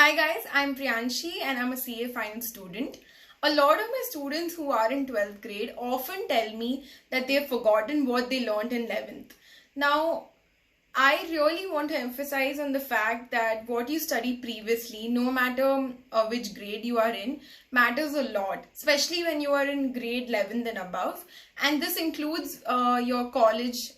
Hi guys, I'm Priyanshi and I'm a CA final student. A lot of my students who are in 12th grade often tell me that they've forgotten what they learned in 11th. Now, I really want to emphasize on the fact that what you studied previously, no matter which grade you are in, matters a lot, especially when you are in grade 11th and above. And this includes your college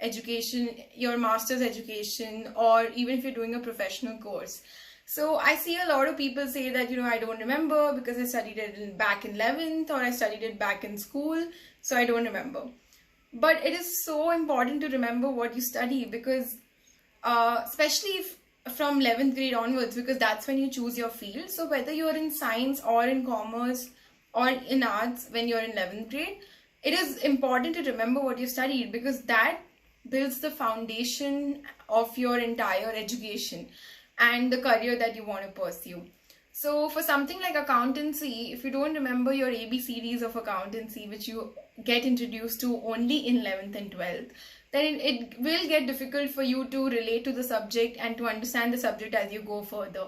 education, your master's education, or even if you're doing a professional course. So I see a lot of people say that, I don't remember because I studied it back in 11th or I studied it back in school, so I don't remember. But it is so important to remember what you study because especially if from 11th grade onwards, because that's when you choose your field. So whether you're in science or in commerce or in arts when you're in 11th grade, it is important to remember what you studied because that builds the foundation of your entire education and the career that you want to pursue. So for something like accountancy, if you don't remember your ABCDs of accountancy, which you get introduced to only in 11th and 12th, then it will get difficult for you to relate to the subject and to understand the subject as you go further.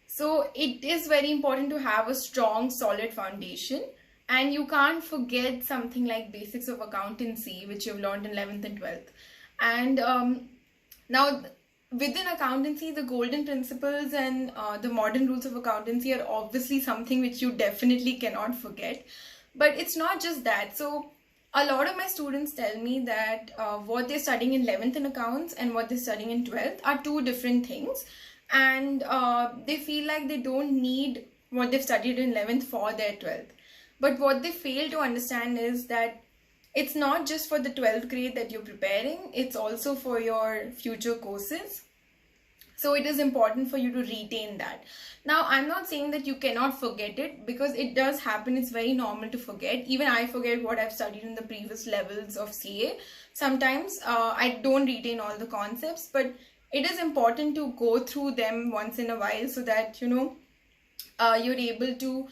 So it is very important to have a strong, solid foundation, and you can't forget something like basics of accountancy, which you've learned in 11th and 12th. And now, within accountancy, the golden principles and the modern rules of accountancy are obviously something which you definitely cannot forget. But it's not just that. So a lot of my students tell me that what they're studying in 11th in accounts and what they're studying in 12th are two different things. And they feel like they don't need what they've studied in 11th for their 12th. But what they fail to understand is that it's not just for the 12th grade that you're preparing, it's also for your future courses. So it is important for you to retain that. Now, I'm not saying that you cannot forget it because it does happen. It's very normal to forget. Even I forget what I've studied in the previous levels of CA. Sometimes I don't retain all the concepts, but it is important to go through them once in a while so that, you're able to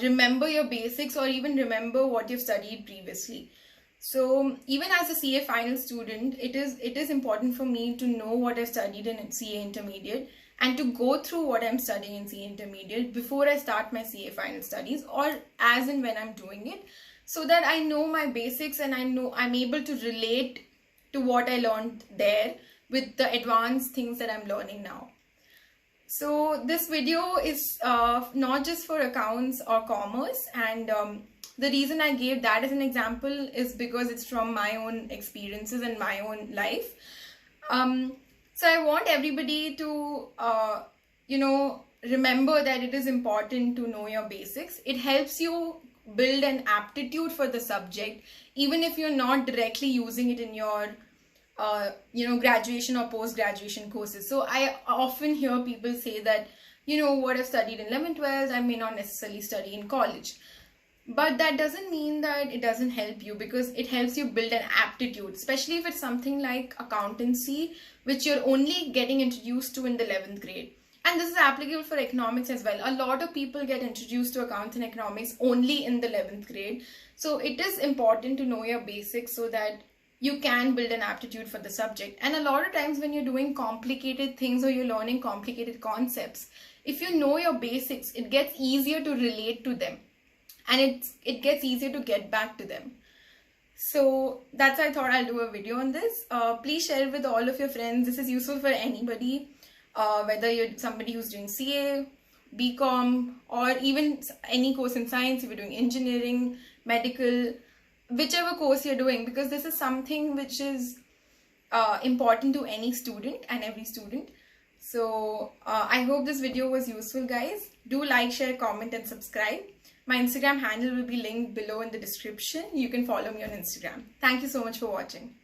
remember your basics or even remember what you've studied previously. So even as a CA final student, it is important for me to know what I studied in CA intermediate and to go through what I'm studying in CA intermediate before I start my CA final studies or as and when I'm doing it, so that I know my basics and I know I'm able to relate to what I learned there with the advanced things that I'm learning now. So this video is not just for accounts or commerce, and the reason I gave that as an example is because it's from my own experiences and my own life. So I want everybody to, remember that it is important to know your basics. It helps you build an aptitude for the subject, even if you're not directly using it in your graduation or post-graduation courses. So I often hear people say that, what I've studied in 11th, 12th, I may not necessarily study in college. But that doesn't mean that it doesn't help you, because it helps you build an aptitude, especially if it's something like accountancy, which you're only getting introduced to in the 11th grade. And this is applicable for economics as well. A lot of people get introduced to accounts and economics only in the 11th grade. So it is important to know your basics so that you can build an aptitude for the subject. And a lot of times when you're doing complicated things or you're learning complicated concepts, if you know your basics, it gets easier to relate to them. And it gets easier to get back to them. So that's why I thought I'll do a video on this. Please share it with all of your friends. This is useful for anybody, whether you're somebody who's doing CA, BCom, or even any course in science, if you're doing engineering, medical, whichever course you're doing, because this is something which is important to any student and every student. So I hope this video was useful, guys. Do like, share, comment, and subscribe. My Instagram handle will be linked below in the description. You can follow me on Instagram. Thank you so much for watching.